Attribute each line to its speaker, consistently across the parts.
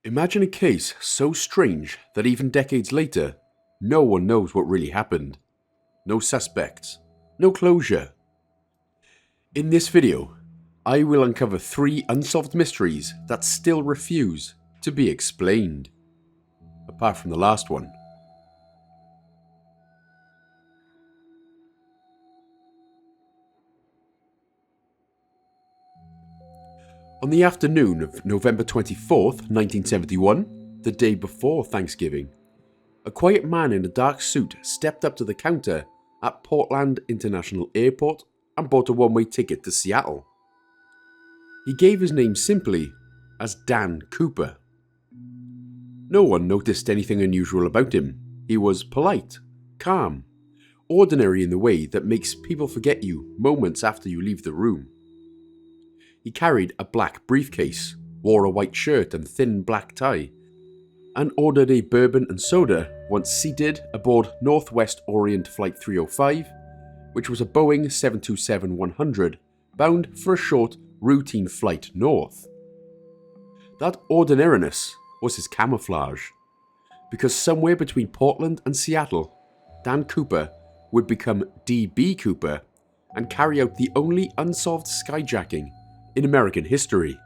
Speaker 1: Imagine a case so strange that even decades later, no one knows what really happened. No suspects, no closure. In this video, I will uncover 3 unsolved mysteries that still refuse to be explained. Apart from the last one. On the afternoon of November 24th, 1971, the day before Thanksgiving, a quiet man in a dark suit stepped up to the counter at Portland International Airport and bought a one-way ticket to Seattle. He gave his name simply as Dan Cooper. No one noticed anything unusual about him. He was polite, calm, ordinary in the way that makes people forget you moments after you leave the room. He carried a black briefcase, wore a white shirt and thin black tie, and ordered a bourbon and soda once seated aboard Northwest Orient Flight 305, which was a Boeing 727-100 bound for a short, routine flight north. That ordinariness was his camouflage, because somewhere between Portland and Seattle, Dan Cooper would become D.B Cooper and carry out the only unsolved skyjacking in American history.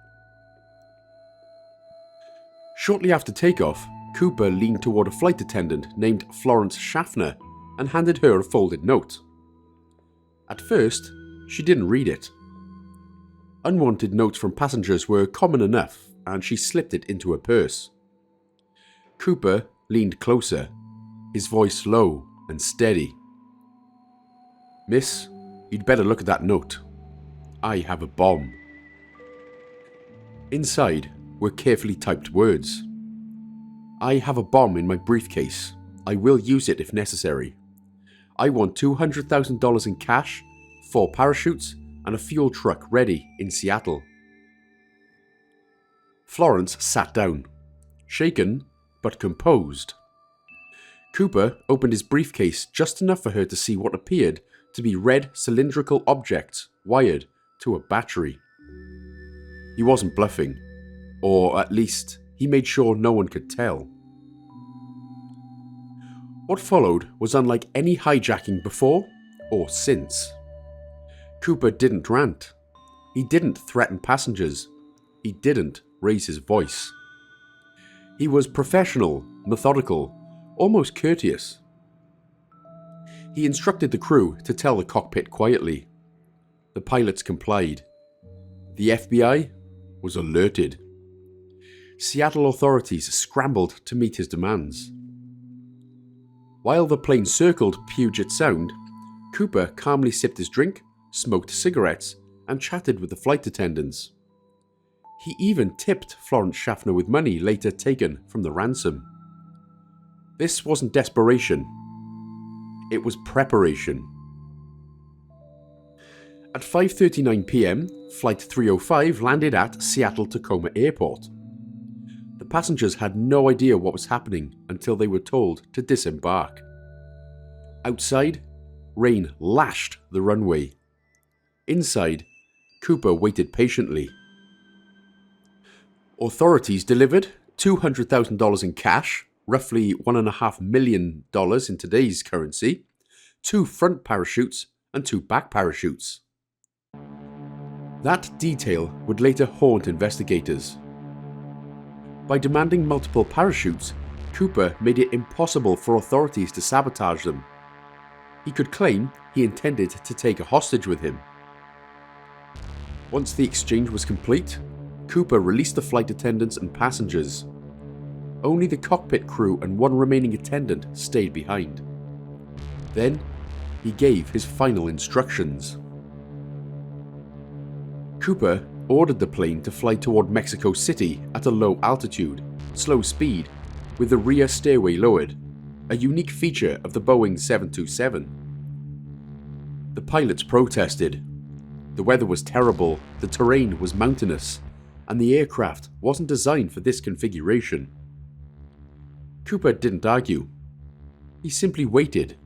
Speaker 1: Shortly after takeoff, Cooper leaned toward a flight attendant named Florence Schaffner and handed her a folded note. At first, she didn't read it. Unwanted notes from passengers were common enough, and she slipped it into her purse. Cooper leaned closer, his voice low and steady. "Miss, you'd better look at that note. I have a bomb." Inside were carefully typed words. "I have a bomb in my briefcase. I will use it if necessary. I want $200,000 in cash, 4 parachutes, and a fuel truck ready in Seattle." Florence sat down, shaken but composed. Cooper opened his briefcase just enough for her to see what appeared to be red cylindrical objects wired to a battery. He wasn't bluffing, or at least he made sure no one could tell. What followed was unlike any hijacking before or since. Cooper didn't rant. He didn't threaten passengers. He didn't raise his voice. He was professional, methodical, almost courteous. He instructed the crew to tell the cockpit quietly. The pilots complied. The FBI was alerted. Seattle authorities scrambled to meet his demands. While the plane circled Puget Sound, Cooper calmly sipped his drink, smoked cigarettes, and chatted with the flight attendants. He even tipped Florence Schaffner with money later taken from the ransom. This wasn't desperation. It was preparation. At 5:39 p.m, Flight 305 landed at Seattle-Tacoma Airport. The passengers had no idea what was happening until they were told to disembark. Outside, rain lashed the runway. Inside, Cooper waited patiently. Authorities delivered $200,000 in cash, roughly $1.5 million in today's currency, 2 front parachutes and 2 back parachutes. That detail would later haunt investigators. By demanding multiple parachutes, Cooper made it impossible for authorities to sabotage them. He could claim he intended to take a hostage with him. Once the exchange was complete, Cooper released the flight attendants and passengers. Only the cockpit crew and 1 remaining attendant stayed behind. Then, he gave his final instructions. Cooper ordered the plane to fly toward Mexico City at a low altitude, slow speed, with the rear stairway lowered, a unique feature of the Boeing 727. The pilots protested. The weather was terrible, the terrain was mountainous, and the aircraft wasn't designed for this configuration. Cooper didn't argue. He simply waited.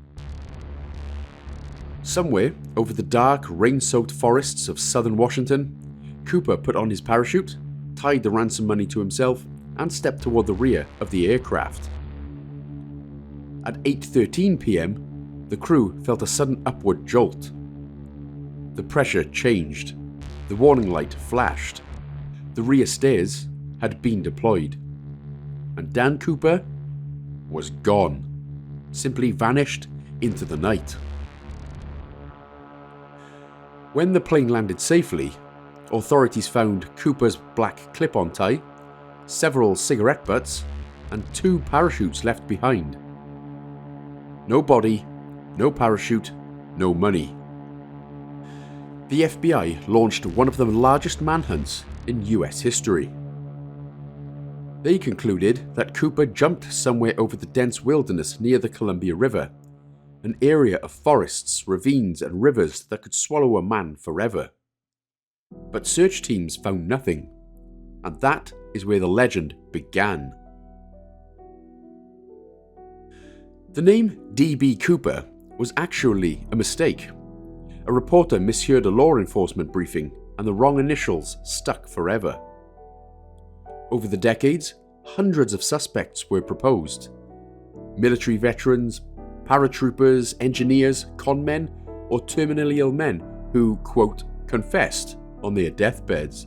Speaker 1: Somewhere over the dark, rain-soaked forests of southern Washington, Cooper put on his parachute, tied the ransom money to himself, and stepped toward the rear of the aircraft. At 8:13 p.m, the crew felt a sudden upward jolt. The pressure changed. The warning light flashed. The rear stairs had been deployed. And Dan Cooper was gone. Simply vanished into the night. When the plane landed safely, authorities found Cooper's black clip-on tie, several cigarette butts, and 2 parachutes left behind. No body, no parachute, no money. The FBI launched one of the largest manhunts in US history. They concluded that Cooper jumped somewhere over the dense wilderness near the Columbia River, an area of forests, ravines, and rivers that could swallow a man forever. But search teams found nothing, and that is where the legend began. The name D.B. Cooper was actually a mistake. A reporter misheard a law enforcement briefing, and the wrong initials stuck forever. Over the decades, hundreds of suspects were proposed. Military veterans, paratroopers, engineers, conmen, or terminally ill men who, quote, confessed on their deathbeds.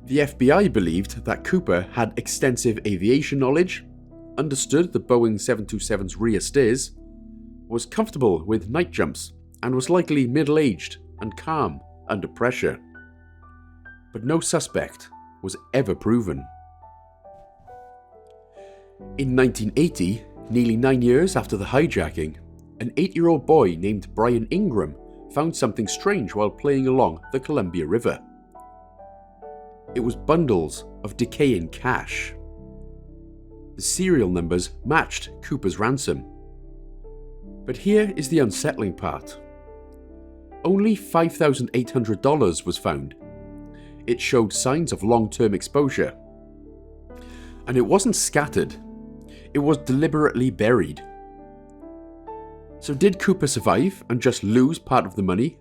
Speaker 1: The FBI believed that Cooper had extensive aviation knowledge, understood the Boeing 727's rear stairs, was comfortable with night jumps, and was likely middle-aged and calm under pressure. But no suspect was ever proven. In 1980, nearly 9 years after the hijacking, an 8-year-old boy named Brian Ingram found something strange while playing along the Columbia River. It was bundles of decaying cash. The serial numbers matched Cooper's ransom. But here is the unsettling part. Only $5,800 was found. It showed signs of long-term exposure. And it wasn't scattered. It was deliberately buried. So did Cooper survive and just lose part of the money?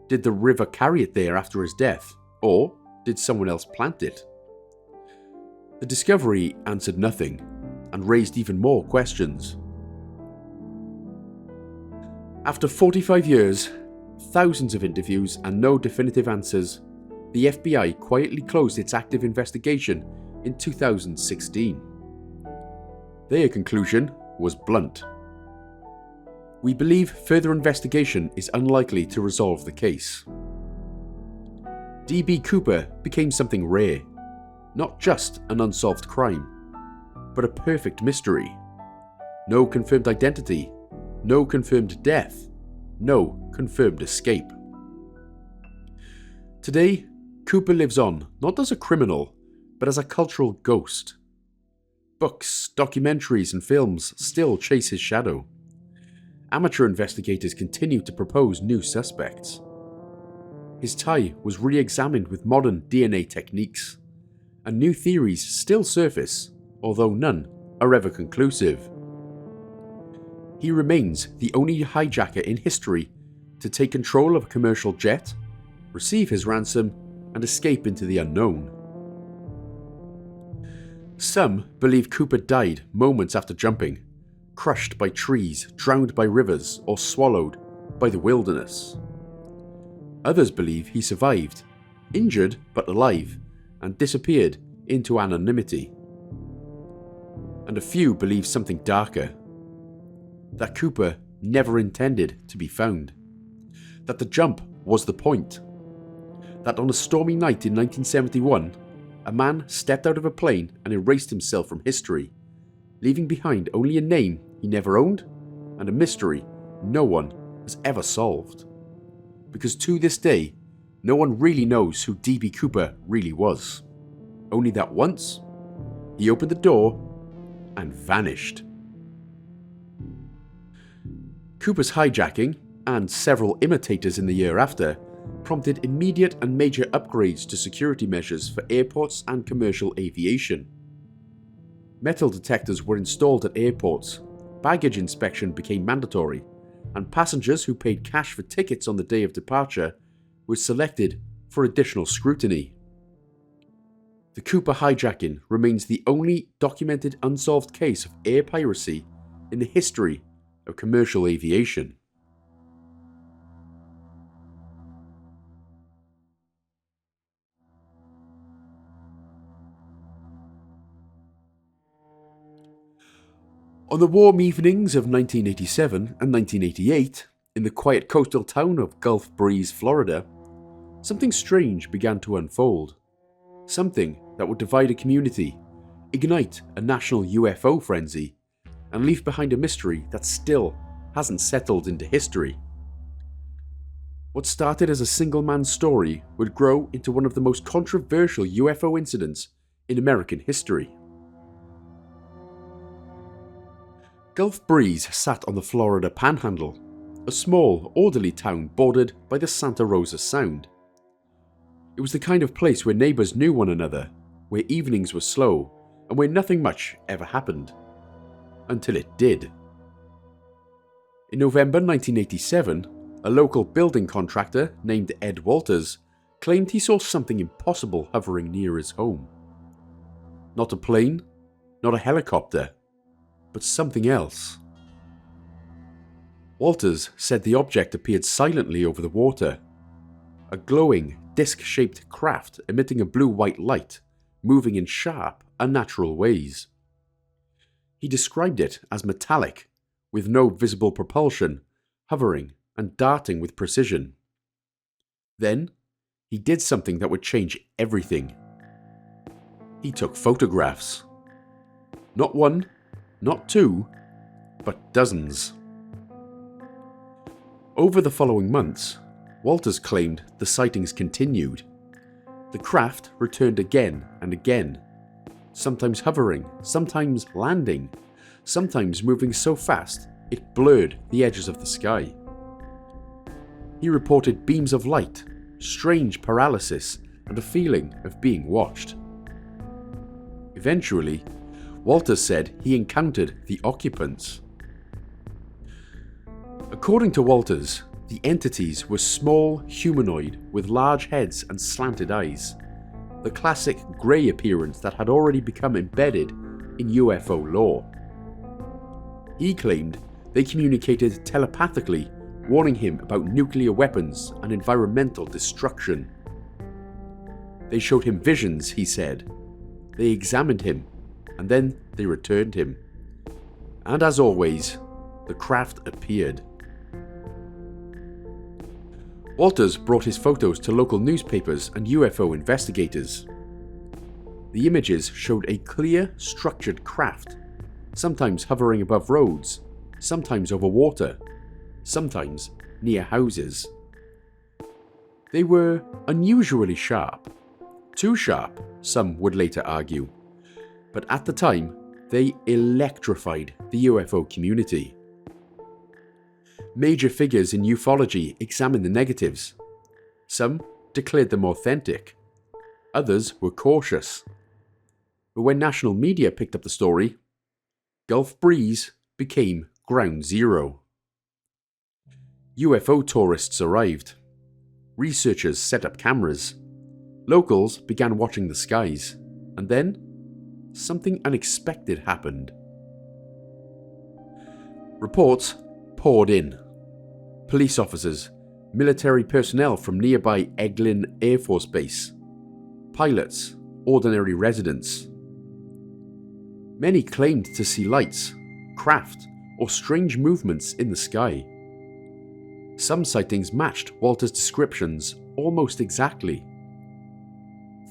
Speaker 1: Did the river carry it there after his death? Or did someone else plant it? The discovery answered nothing and raised even more questions. After 45 years, thousands of interviews and no definitive answers, the FBI quietly closed its active investigation in 2016. Their conclusion was blunt. We believe further investigation is unlikely to resolve the case. D.B. Cooper became something rare, not just an unsolved crime, but a perfect mystery. No confirmed identity, no confirmed death, no confirmed escape. Today, Cooper lives on not as a criminal, but as a cultural ghost. Books, documentaries, and films still chase his shadow. Amateur investigators continue to propose new suspects. His tie was re-examined with modern DNA techniques, and new theories still surface, although none are ever conclusive. He remains the only hijacker in history to take control of a commercial jet, receive his ransom, and escape into the unknown. Some believe Cooper died moments after jumping, crushed by trees, drowned by rivers, or swallowed by the wilderness. Others believe he survived, injured but alive, and disappeared into anonymity. And a few believe something darker. That Cooper never intended to be found. That the jump was the point. That on a stormy night in 1971, a man stepped out of a plane and erased himself from history, leaving behind only a name he never owned and a mystery no one has ever solved. Because to this day, no one really knows who D.B. Cooper really was. Only that once, he opened the door and vanished. Cooper's hijacking, and several imitators in the year after, prompted immediate and major upgrades to security measures for airports and commercial aviation. Metal detectors were installed at airports, baggage inspection became mandatory, and passengers who paid cash for tickets on the day of departure were selected for additional scrutiny. The Cooper hijacking remains the only documented unsolved case of air piracy in the history of commercial aviation. On the warm evenings of 1987 and 1988, in the quiet coastal town of Gulf Breeze, Florida, something strange began to unfold. Something that would divide a community, ignite a national UFO frenzy, and leave behind a mystery that still hasn't settled into history. What started as a single man's story would grow into one of the most controversial UFO incidents in American history. Gulf Breeze sat on the Florida Panhandle, a small, orderly town bordered by the Santa Rosa Sound. It was the kind of place where neighbours knew one another, where evenings were slow, and where nothing much ever happened. Until it did. In November 1987, a local building contractor named Ed Walters claimed he saw something impossible hovering near his home. Not a plane, not a helicopter, but something else. Walters said the object appeared silently over the water, a glowing, disc-shaped craft emitting a blue-white light, moving in sharp, unnatural ways. He described it as metallic, with no visible propulsion, hovering and darting with precision. Then, he did something that would change everything. He took photographs. Not one, not two, but dozens. Over the following months, Walters claimed the sightings continued. The craft returned again and again, sometimes hovering, sometimes landing, sometimes moving so fast it blurred the edges of the sky. He reported beams of light, strange paralysis, and a feeling of being watched. Eventually, Walters said he encountered the occupants. According to Walters, the entities were small, humanoid with large heads and slanted eyes, the classic grey appearance that had already become embedded in UFO lore. He claimed they communicated telepathically, warning him about nuclear weapons and environmental destruction. They showed him visions, he said. They examined him, and then they returned him. And as always, the craft appeared. Walters brought his photos to local newspapers and UFO investigators. The images showed a clear, structured craft, sometimes hovering above roads, sometimes over water, sometimes near houses. They were unusually sharp. Too sharp, some would later argue. But at the time, they electrified the UFO community. Major figures in ufology examined the negatives. Some declared them authentic. Others were cautious. But when national media picked up the story, Gulf Breeze became ground zero. UFO tourists arrived. Researchers set up cameras. Locals began watching the skies. And then, something unexpected happened. Reports poured in. Police officers, military personnel from nearby Eglin Air Force Base, pilots, ordinary residents. Many claimed to see lights, craft, or strange movements in the sky. Some sightings matched Walter's descriptions almost exactly.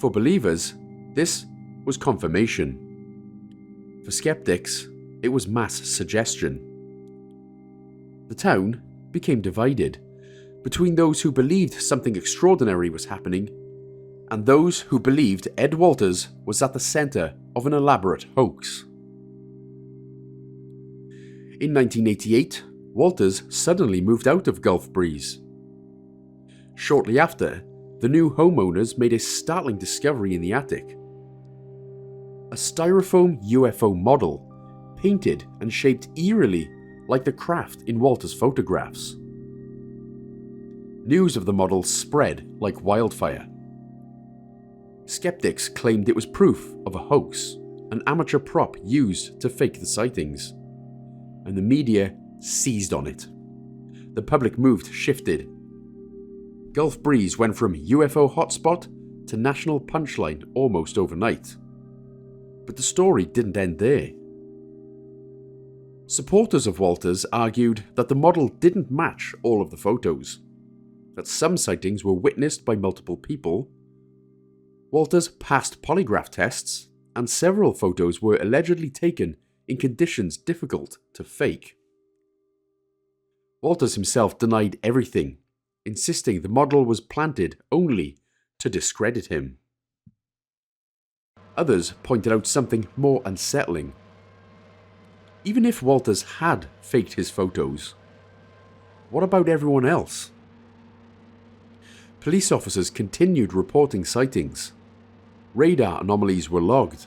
Speaker 1: For believers, this was confirmation. For skeptics, it was mass suggestion. The town became divided between those who believed something extraordinary was happening and those who believed Ed Walters was at the center of an elaborate hoax. In 1988, Walters suddenly moved out of Gulf Breeze. Shortly after, the new homeowners made a startling discovery in the attic. A styrofoam UFO model, painted and shaped eerily like the craft in Walters' photographs. News of the model spread like wildfire. Skeptics claimed it was proof of a hoax, an amateur prop used to fake the sightings, and the media seized on it. The public mood shifted. Gulf Breeze went from UFO hotspot to national punchline almost overnight. But the story didn't end there. Supporters of Walters argued that the model didn't match all of the photos, that some sightings were witnessed by multiple people. Walters passed polygraph tests, and several photos were allegedly taken in conditions difficult to fake. Walters himself denied everything, insisting the model was planted only to discredit him. Others pointed out something more unsettling. Even if Walters had faked his photos, what about everyone else? Police officers continued reporting sightings. Radar anomalies were logged.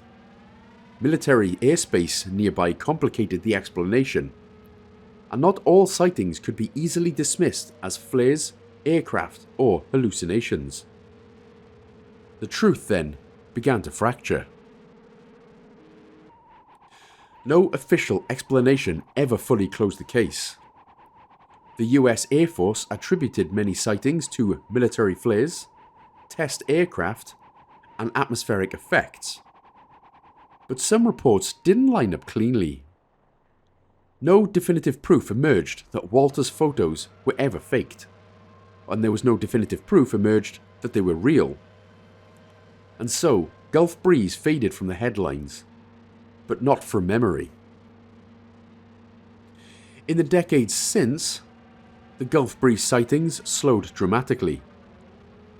Speaker 1: Military airspace nearby complicated the explanation, and not all sightings could be easily dismissed as flares, aircraft, or hallucinations. The truth then began to fracture. No official explanation ever fully closed the case. The US Air Force attributed many sightings to military flares, test aircraft, and atmospheric effects. But some reports didn't line up cleanly. No definitive proof emerged that Walters' photos were ever faked, and there was no definitive proof emerged that they were real. And so, Gulf Breeze faded from the headlines, but not from memory. In the decades since, the Gulf Breeze sightings slowed dramatically.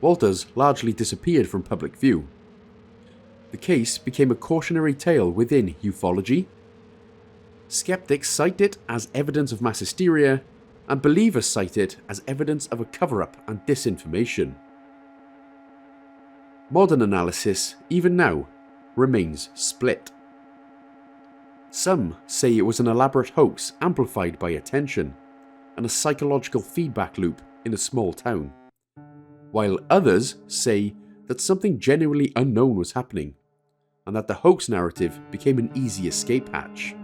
Speaker 1: Walters largely disappeared from public view. The case became a cautionary tale within ufology. Skeptics cite it as evidence of mass hysteria, and believers cite it as evidence of a cover-up and disinformation. Modern analysis, even now, remains split. Some say it was an elaborate hoax amplified by attention, and a psychological feedback loop in a small town, while others say that something genuinely unknown was happening, and that the hoax narrative became an easy escape hatch.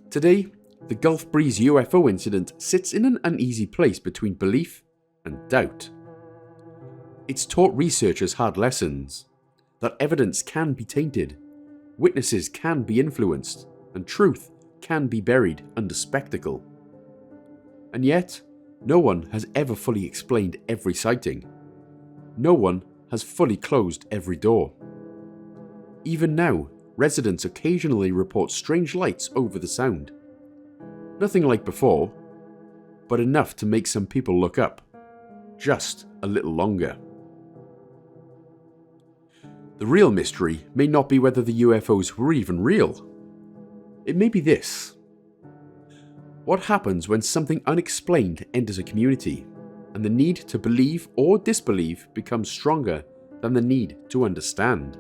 Speaker 1: Today, the Gulf Breeze UFO incident sits in an uneasy place between belief and doubt. It's taught researchers hard lessons, that evidence can be tainted, witnesses can be influenced, and truth can be buried under spectacle. And yet, no one has ever fully explained every sighting. No one has fully closed every door. Even now, residents occasionally report strange lights over the sound. Nothing like before, but enough to make some people look up. Just a little longer. The real mystery may not be whether the UFOs were even real. It may be this. What happens when something unexplained enters a community, and the need to believe or disbelieve becomes stronger than the need to understand?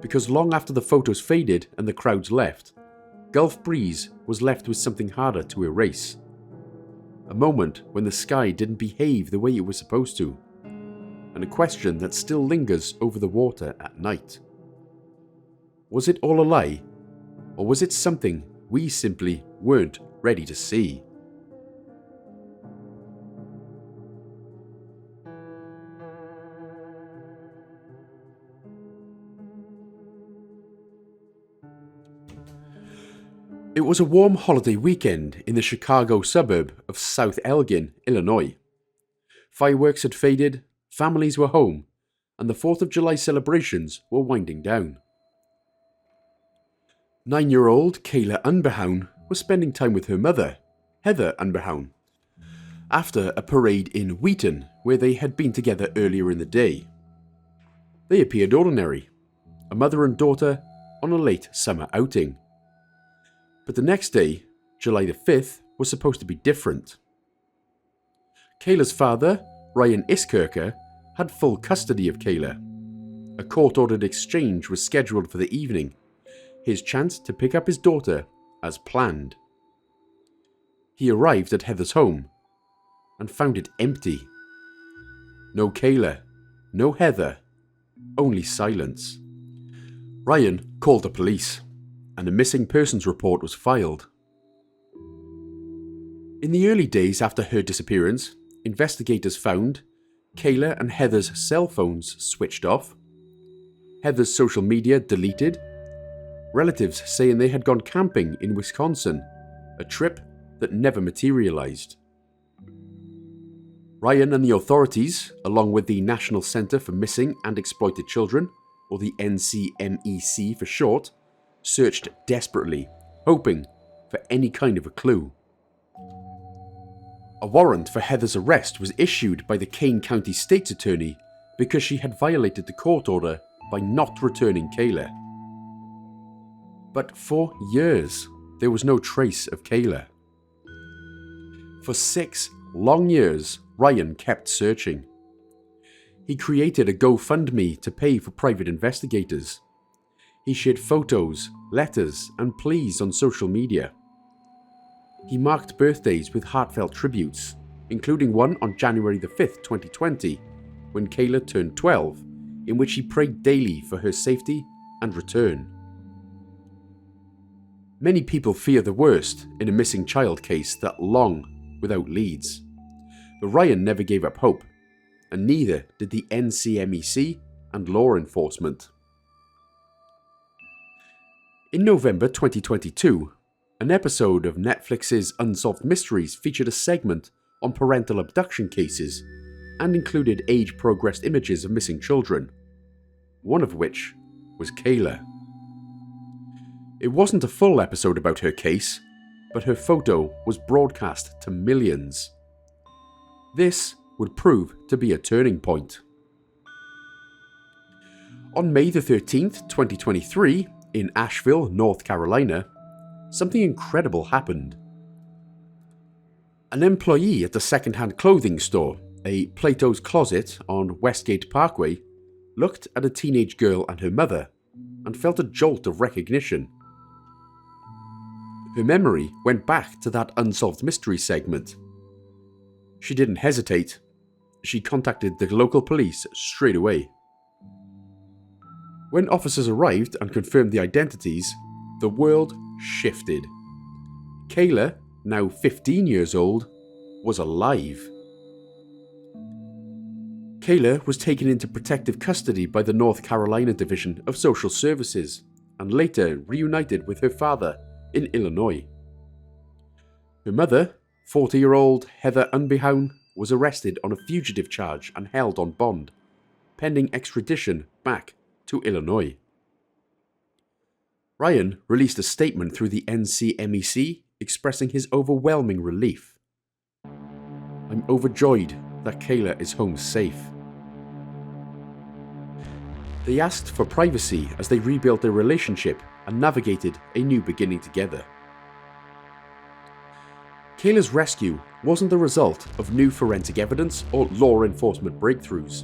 Speaker 1: Because long after the photos faded and the crowds left, Gulf Breeze was left with something harder to erase. A moment when the sky didn't behave the way it was supposed to, and a question that still lingers over the water at night. Was it all a lie, or was it something we simply weren't ready to see? It was a warm holiday weekend in the Chicago suburb of South Elgin, Illinois. Fireworks had faded, families were home, and the 4th of July celebrations were winding down. 9-year-old Kayla Unbehaun was spending time with her mother, Heather Unbehaun, after a parade in Wheaton where they had been together earlier in the day. They appeared ordinary, a mother and daughter on a late summer outing. But the next day, July the 5th, was supposed to be different. Kayla's father, Ryan Iskirker, had full custody of Kayla. A court-ordered exchange was scheduled for the evening, his chance to pick up his daughter as planned. He arrived at Heather's home and found it empty. No Kayla, no Heather, only silence. Ryan called the police, and a missing persons report was filed. In the early days after her disappearance, investigators found Kayla and Heather's cell phones switched off, Heather's social media deleted, relatives saying they had gone camping in Wisconsin, a trip that never materialized. Ryan and the authorities, along with the National Center for Missing and Exploited Children, or the NCMEC for short, searched desperately, hoping for any kind of a clue. A warrant for Heather's arrest was issued by the Kane County State's Attorney because she had violated the court order by not returning Kayla. But for years, there was no trace of Kayla. For 6 long years, Ryan kept searching. He created a GoFundMe to pay for private investigators. He shared photos, letters, and pleas on social media. He marked birthdays with heartfelt tributes, including one on January the 5th, 2020, when Kayla turned 12, in which he prayed daily for her safety and return. Many people fear the worst in a missing child case that long without leads. But Ryan never gave up hope, and neither did the NCMEC and law enforcement. In November 2022, an episode of Netflix's Unsolved Mysteries featured a segment on parental abduction cases and included age-progressed images of missing children, one of which was Kayla. It wasn't a full episode about her case, but her photo was broadcast to millions. This would prove to be a turning point. On May the 13th, 2023, in Asheville, North Carolina, something incredible happened. An employee at a second-hand clothing store, a Plato's Closet on Westgate Parkway, looked at a teenage girl and her mother and felt a jolt of recognition. Her memory went back to that Unsolved Mysteries segment. She didn't hesitate. She contacted the local police straight away. When officers arrived and confirmed the identities, the world shifted. Kayla, now 15 years old, was alive. Kayla was taken into protective custody by the North Carolina Division of Social Services and later reunited with her father in Illinois. Her mother, 40-year-old Heather Unbehaun, was arrested on a fugitive charge and held on bond, pending extradition back to Illinois. Ryan released a statement through the NCMEC expressing his overwhelming relief. "I'm overjoyed that Kayla is home safe." They asked for privacy as they rebuilt their relationship and navigated a new beginning together. Kayla's rescue wasn't the result of new forensic evidence or law enforcement breakthroughs.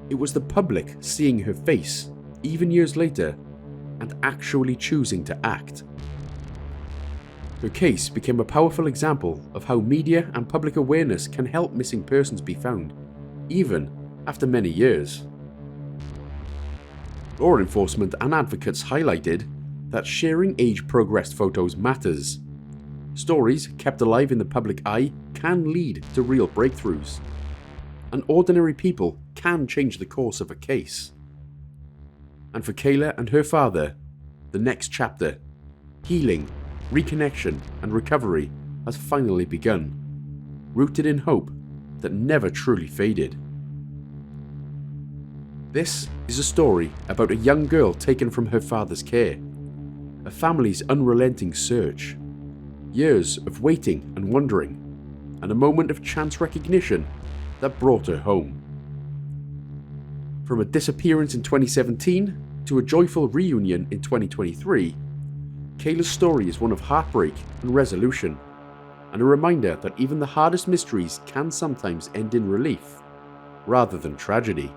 Speaker 1: It was the public seeing her face, even years later, and actually choosing to act. Her case became a powerful example of how media and public awareness can help missing persons be found, even after many years. Law enforcement and advocates highlighted that sharing age-progressed photos matters. Stories kept alive in the public eye can lead to real breakthroughs, and ordinary people can change the course of a case. And for Kayla and her father, the next chapter, healing, reconnection, and recovery, has finally begun, rooted in hope that never truly faded. This is a story about a young girl taken from her father's care, a family's unrelenting search, years of waiting and wondering, and a moment of chance recognition that brought her home. From a disappearance in 2017 to a joyful reunion in 2023, Kayla's story is one of heartbreak and resolution, and a reminder that even the hardest mysteries can sometimes end in relief, rather than tragedy.